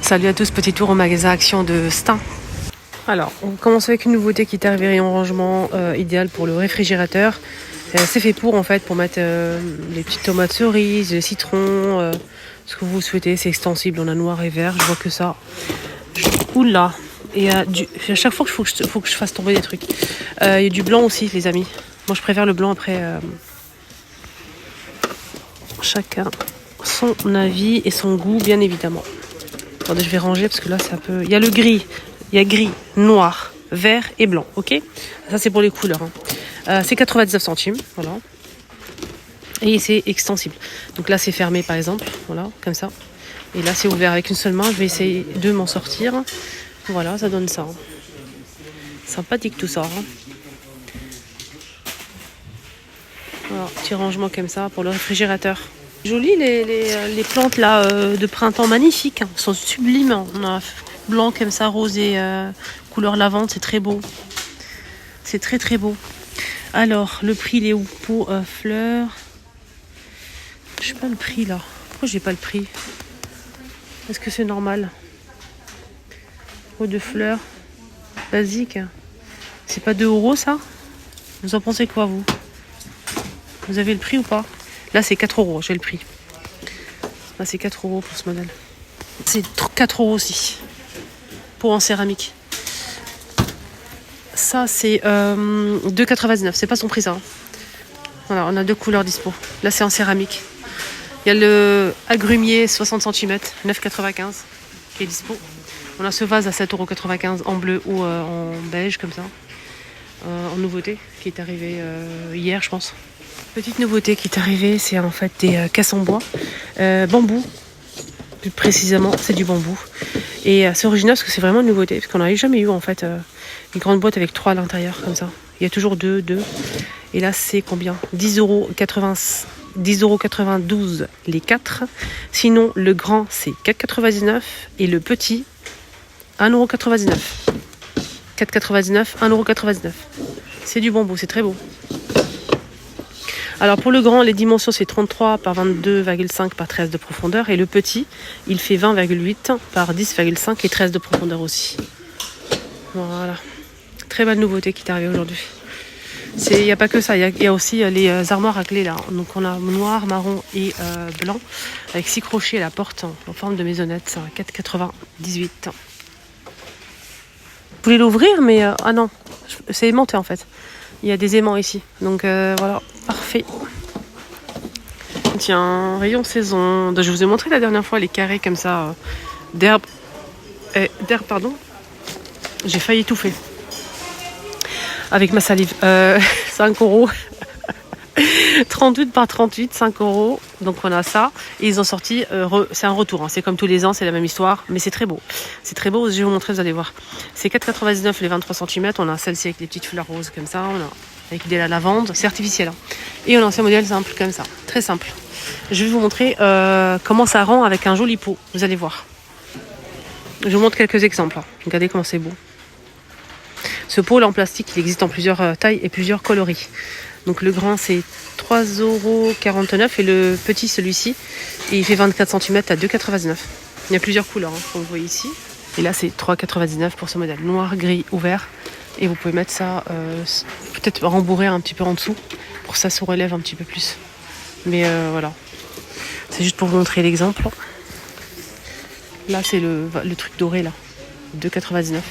Salut à tous, petit tour au magasin Action de Stein. Alors, on commence avec une nouveauté qui est arrivée, rayon rangement idéal pour le réfrigérateur. C'est fait pour mettre les petites tomates cerises, les citrons, ce que vous souhaitez. C'est extensible, on a noir et vert, je vois que ça. Oula, et à chaque fois qu'il faut que je fasse tomber des trucs. Il y a du blanc aussi, les amis. Moi, je préfère le blanc après. Chacun son avis et son goût, bien évidemment. Attendez, je vais ranger parce que là, c'est un peu... Il y a le gris, il y a gris, noir, vert et blanc, ok? Ça, c'est pour les couleurs. C'est 99 centimes, voilà. Et c'est extensible. Donc là, c'est fermé, par exemple, voilà, comme ça. Et là, c'est ouvert avec une seule main. Je vais essayer de m'en sortir. Voilà, ça donne ça. Sympathique tout ça. Voilà, petit rangement comme ça pour le réfrigérateur. Joli les plantes là de printemps, magnifiques, hein. Elles sont sublimes. On a blanc comme ça, rose et couleur lavande, c'est très beau. C'est très très beau. Alors, le prix il est où? Pour fleurs. Je sais pas le prix là. Pourquoi j'ai pas le prix? Est-ce que c'est normal? Pot de fleurs. Basique. C'est pas 2 € ça? Vous en pensez quoi vous? Vous avez le prix ou pas? Là, c'est 4 €, j'ai le prix. Là, c'est 4 € pour ce modèle. C'est 4 € aussi. Pot en céramique. Ça, c'est 2,99 €. C'est pas son prix, ça. Hein. Voilà, on a 2 couleurs dispo. Là, c'est en céramique. Il y a le agrumier 60 cm, 9,95 € qui est dispo. On a ce vase à 7,95 € en bleu ou en beige, comme ça. En nouveauté, qui est arrivé hier, je pense. Petite nouveauté qui est arrivée, c'est en fait des casses en bois, bambou, plus précisément, c'est du bambou. Et c'est original parce que c'est vraiment une nouveauté, parce qu'on n'avait jamais eu en fait une grande boîte avec 3 à l'intérieur, comme ça. Il y a toujours 2. Et là, c'est combien? 10,92 € les 4. Sinon, le grand, c'est 4,99 € et le petit, 1,99 €. 4,99, 1,99 €. C'est du bambou, c'est très beau. Alors pour le grand, les dimensions c'est 33 par 22,5 par 13 de profondeur. Et le petit, il fait 20,8 par 10,5 et 13 de profondeur aussi. Voilà. Très belle nouveauté qui est arrivée aujourd'hui. Il n'y a pas que ça, il y a aussi les armoires à clés là. Donc on a noir, marron et blanc. Avec 6 crochets à la porte en forme de maisonnette. 4,98 €. Je voulais l'ouvrir mais ah non, c'est aimanté en fait. Il y a des aimants ici. Donc voilà, parfait. Tiens, rayon saison. Je vous ai montré la dernière fois les carrés comme ça d'herbe. Pardon. J'ai failli étouffer. Avec ma salive. 5 €. 38 par 38, 5 €. Donc on a ça. Et ils ont sorti, c'est un retour. Hein. C'est comme tous les ans, c'est la même histoire. Mais c'est très beau. C'est très beau, je vais vous montrer, vous allez voir. C'est 4,99 € les 23 cm. On a celle-ci avec les petites fleurs roses comme ça. On a avec de la lavande. C'est artificiel. Hein. Et on a un modèle simple comme ça. Très simple. Je vais vous montrer comment ça rend avec un joli pot. Vous allez voir. Je vous montre quelques exemples. Hein. Regardez comment c'est beau. Ce pot là en plastique, il existe en plusieurs tailles et plusieurs coloris. Donc le grand c'est 3,49 € et le petit celui-ci, et il fait 24 cm à 2,99 €. Il y a plusieurs couleurs, hein, comme vous voyez ici. Et là c'est 3,99 € pour ce modèle, noir, gris, ouvert. Et vous pouvez mettre ça, peut-être rembourrer un petit peu en dessous, pour que ça se relève un petit peu plus. Mais voilà, c'est juste pour vous montrer l'exemple. Là c'est le truc doré là, 2,99 €.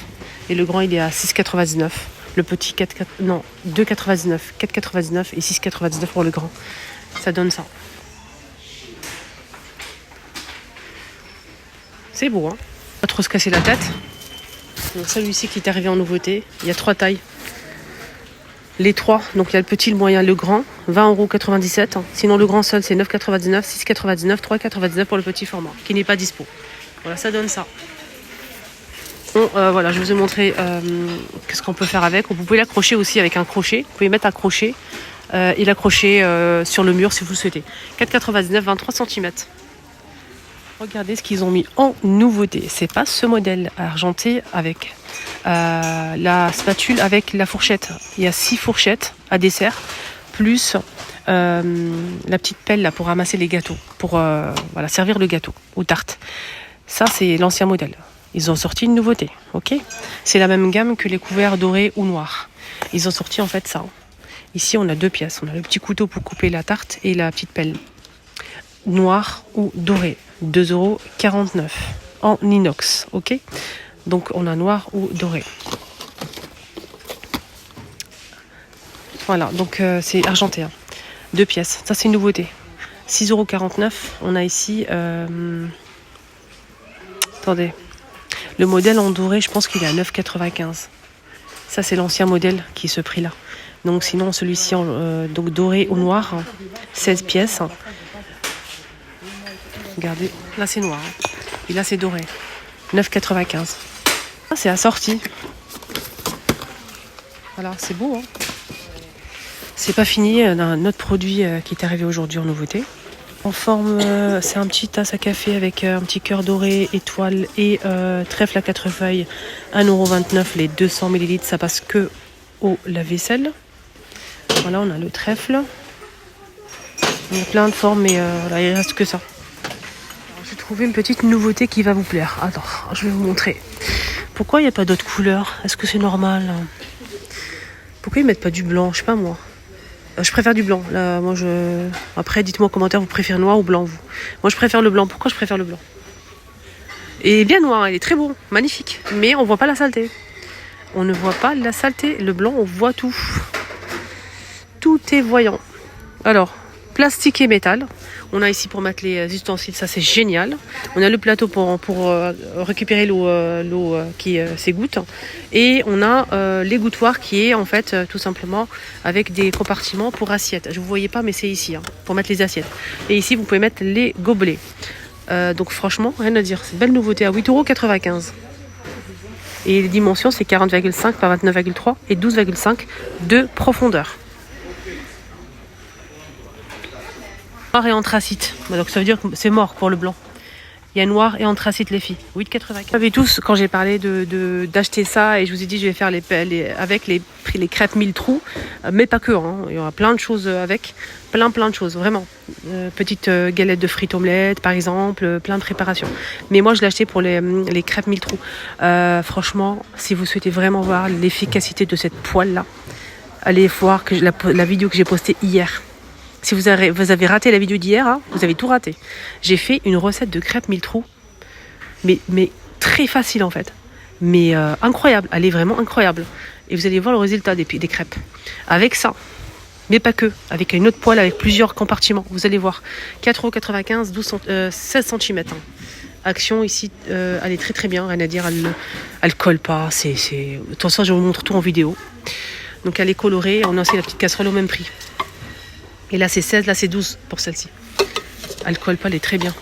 Et le grand il est à 6,99 €. Le petit 2,99, 4,99 et 6,99 pour le grand. Ça donne ça. C'est beau, hein? Pas trop se casser la tête. Donc celui-ci qui est arrivé en nouveauté, il y a 3 tailles. Les 3, donc il y a le petit, le moyen, le grand, 20,97 €. Sinon le grand seul c'est 9,99, 6,99, 3,99 pour le petit format, qui n'est pas dispo. Voilà, ça donne ça. Bon, voilà, je vous ai montré qu'est-ce qu'on peut faire avec. Vous pouvez l'accrocher aussi avec un crochet. Vous pouvez mettre un crochet et l'accrocher sur le mur si vous le souhaitez. 4,99, 23 cm. Regardez ce qu'ils ont mis en nouveauté. C'est pas ce modèle argenté avec la spatule avec la fourchette. Il y a 6 fourchettes à dessert, plus la petite pelle là, pour ramasser les gâteaux, pour servir le gâteau aux tartes. Ça, c'est l'ancien modèle. Ils ont sorti une nouveauté, ok? C'est la même gamme que les couverts dorés ou noirs. Ils ont sorti en fait ça. Ici, on a 2 pièces. On a le petit couteau pour couper la tarte et la petite pelle. Noir ou doré. 2,49 € en inox, ok? Donc, on a noir ou doré. Voilà, donc c'est argenté. Hein. 2 pièces. Ça, c'est une nouveauté. 6,49 €. On a ici... Attendez. Le modèle en doré, je pense qu'il est à 9,95 €. Ça, c'est l'ancien modèle qui est ce prix-là. Donc, sinon, celui-ci, donc doré ou noir, 16 pièces. Regardez, là, c'est noir. Hein. Et là, c'est doré. 9,95 €. Ah, c'est assorti. Voilà, c'est beau. Hein. C'est pas fini. On a un autre produit qui est arrivé aujourd'hui en nouveauté. En forme, c'est un petit tasse à café avec un petit cœur doré, étoile et trèfle à 4 feuilles. 1,29 € les 200 ml. Ça passe que au lave-vaisselle. Voilà, on a le trèfle. Il y a plein de formes, mais là, il ne reste que ça. J'ai trouvé une petite nouveauté qui va vous plaire. Attends, je vais vous montrer. Pourquoi il n'y a pas d'autres couleurs? Est-ce que c'est normal? Pourquoi ils mettent pas du blanc? Je sais pas moi. Je préfère du blanc. Là, moi, Après, dites-moi en commentaire, vous préférez noir ou blanc, vous? Moi, je préfère le blanc. Pourquoi je préfère le blanc? Il est bien noir, il est très beau, magnifique. Mais on voit pas la saleté. On ne voit pas la saleté. Le blanc, on voit tout. Tout est voyant. Alors, plastique et métal. On a ici pour mettre les ustensiles, ça c'est génial. On a le plateau pour récupérer l'eau qui s'égoutte. Et on a l'égouttoir qui est en fait tout simplement avec des compartiments pour assiettes. Je ne vous voyais pas mais c'est ici, hein, pour mettre les assiettes. Et ici vous pouvez mettre les gobelets. Donc franchement, rien à dire. C'est une belle nouveauté à 8,95 €. Et les dimensions c'est 40,5 par 29,3 et 12,5 de profondeur. Noir et anthracite. Donc ça veut dire que c'est mort pour le blanc. Il y a noir et anthracite les filles. 8,95 €. Vous savez tous quand j'ai parlé d'acheter ça et je vous ai dit je vais faire avec les crêpes 1000 trous, mais pas que. Hein. Il y aura plein de choses avec, plein de choses vraiment. Petite galette de frites omelettes par exemple, plein de préparations. Mais moi je l'ai acheté pour les crêpes 1000 trous. Franchement, si vous souhaitez vraiment voir l'efficacité de cette poêle là, allez voir que la vidéo que j'ai postée hier. Si vous avez raté la vidéo d'hier, hein, vous avez tout raté. J'ai fait une recette de crêpes 1000 trous. Mais très facile en fait. Mais incroyable. Elle est vraiment incroyable. Et vous allez voir le résultat des crêpes. Avec ça. Mais pas que. Avec une autre poêle avec plusieurs compartiments. Vous allez voir. 4,95 €, 16 cm. Hein. Action ici, elle est très très bien. Rien à dire. Elle colle pas. De toute façon, je vous montre tout en vidéo. Donc elle est colorée. On a aussi la petite casserole au même prix. Et là c'est 16, là c'est 12 pour celle-ci. Elle colle pas, elle est très bien.